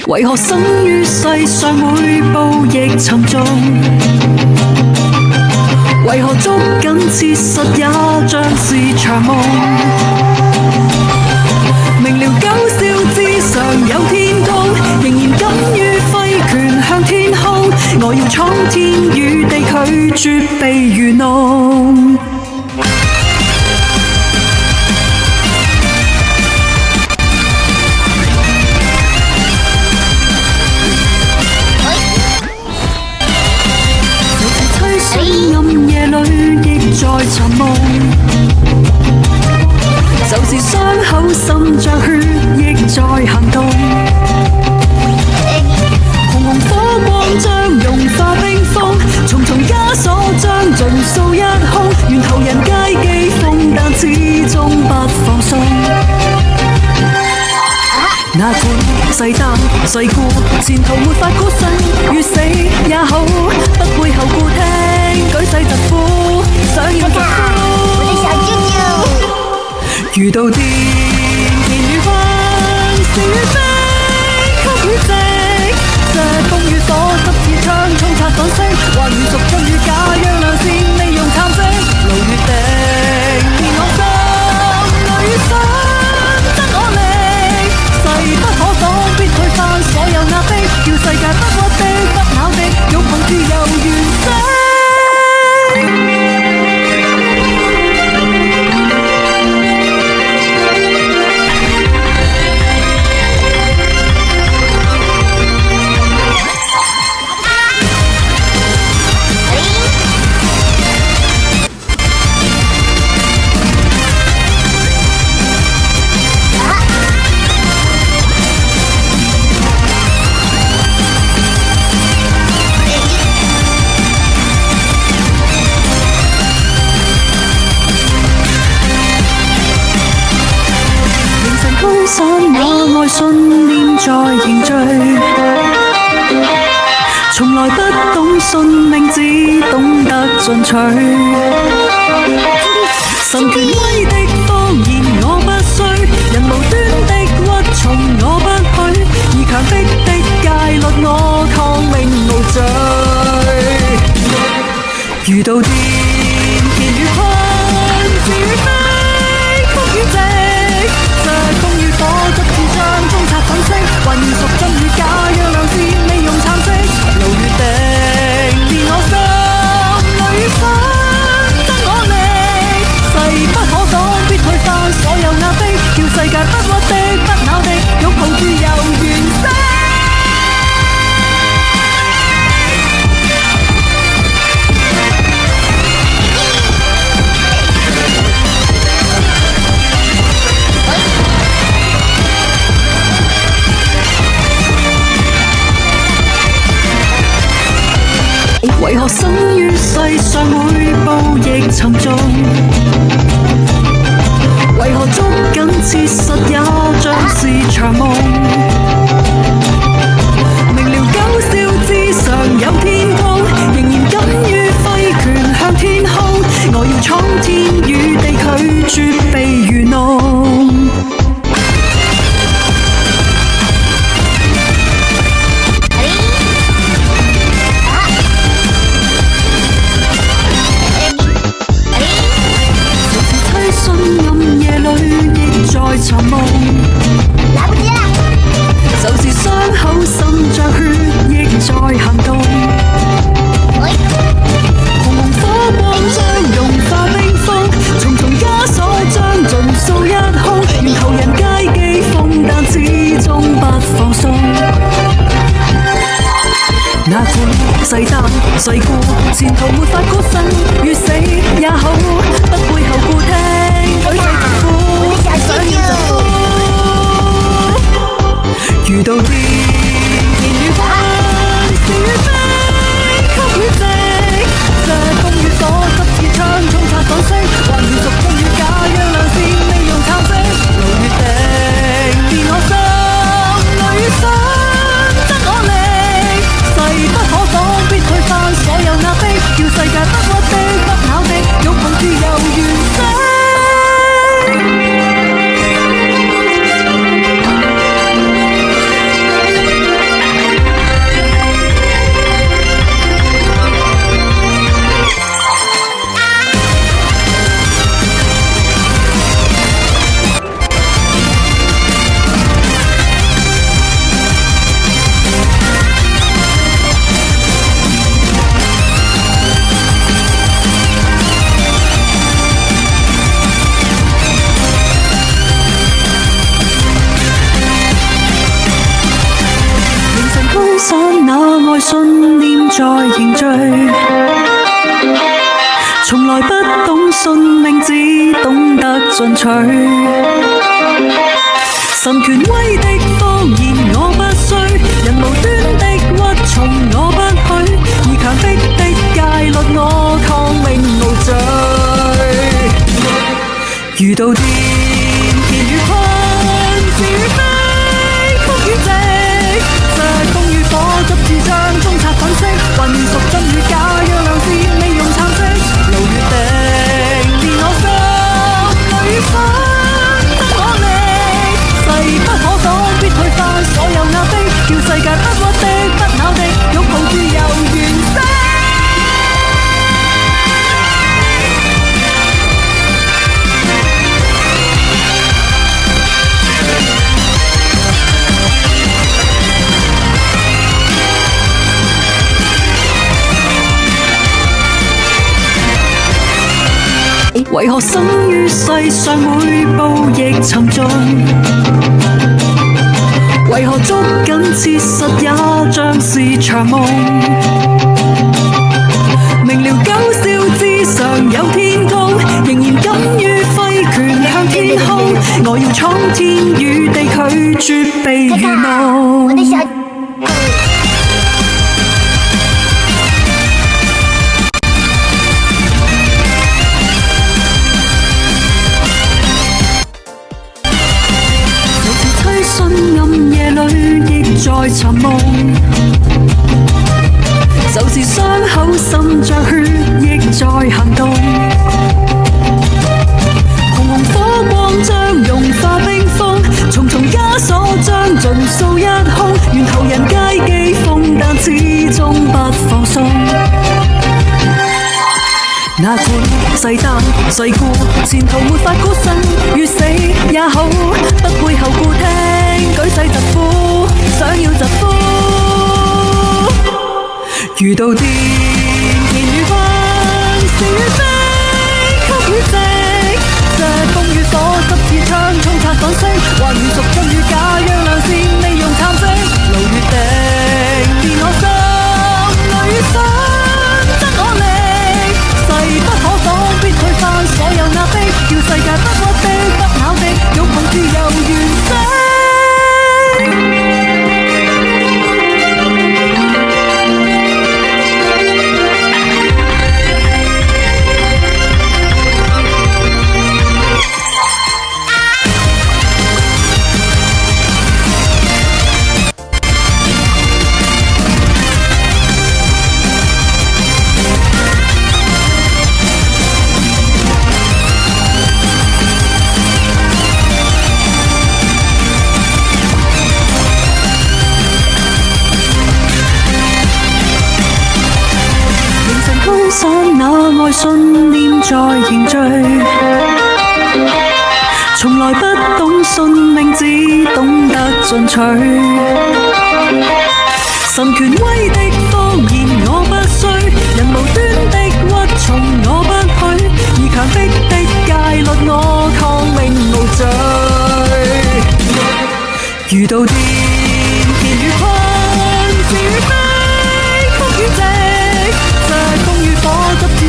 為何生於世上每步亦沉重？為何捉緊切實也像是場夢？明了九霄之上有天空，仍然敢於揮拳向天空。我要闖天與地，拒絕被愚弄。暗夜裏亦在尋夢，就是傷口滲着血亦在行動。紅紅火光將融化冰封，重重枷鎖將盡數一空。沿途人皆譏諷，但始終不放鬆。那款世擔世故，前途沒法估生與死也好，不背後顧聽舉世疾呼，想要疾呼。遇到電電與困，是與非，曲與直，這風與火執似槍，衝擦粉飾，還如屬真與假，讓亮線利用蠶食，路越定，變我心，淚與水。不可擋，必推翻所有壓迫，叫世界不屈的、不朽的，擁抱自由完整。散那愛信念在凝聚，從來不懂信命，只懂得進取。神權威的謊言我不需，人無端的屈從我不許，以強迫的戒律我抗命無罪。遇到電電與困，是與非，曲與直。這風與火執似槍，衝擦粉飾，還現屬真與假，讓亮線利用蠶食，路越定，變我心，淚與水，增我力，勢不可擋，必推翻所有壓迫，叫世界不屈的、不朽的，擁抱自由完整。為何生於世上每步亦沉重？為何捉緊切實也像是場夢？明了九霄之上有天空，仍然敢於揮拳向天空。我要闖天與地，拒絕被愚弄。暗夜裏亦在尋夢，就是傷口滲着血亦在行動。紅紅火光將融化冰封，重重枷鎖將盡數一空。沿途人皆譏諷，但始終不放鬆。那款世擔世故，前途沒法估生與死也好，不背後顧聽舉世疾呼，想要疾呼。遇到電電與困，是與非，曲與直，這風與火執似槍，衝擦粉飾，還如屬真與假，讓亮線利用蠶食，路越定，變我心，淚與水，增我力。勢不可擋，必推翻所有壓迫，叫世界不屈的、不朽的，擁抱自由完整。愛信念在凝聚，從來不懂信命，只懂得進取。神權威的謊言我不需，人無端的屈從我不許，而強迫的戒律我抗命無罪。遇到癲，健與困，是與非，曲與直，這風與火執智將中擦粉飾，混熟真與假，讓良善利用蠶食，路越定變我心，淚與水得我力。勢不可擋，必推翻所有壓迫，叫世界不屈的、不朽的，擁抱自由原色。為何生於世上每步亦沉重？為何捉緊切實也像是場夢？明了九霄之上有天高，仍然敢於揮拳向天空。我要闖天與地，拒絕被愚弄。暗夜裏亦在尋夢，就是傷口滲着血亦在行動。紅紅火光將融化冰封，重重枷鎖將盡數一空。沿途人皆譏諷，但始終不放鬆。哪管世擔世故，前途沒法估生與死也好，不背後顧聽舉世疾呼，想要疾呼。遇到癲，健與困，是與非，曲與直，這風與火執智槍衝擦粉飾，還原屬真與假，讓良善利用蠶食，路越定變我心，淚與水得我力。勢不可擋，必推翻所有壓迫，叫世界不屈的、不朽的，擁抱自由原色。那愛信念在凝聚，從來不懂信命，只懂得進取。神權威的謊言我不需，人無端的屈從我不許，而強迫的戒律我抗命無罪。遇到癲，健與困，是與非，曲與直，這風與火執智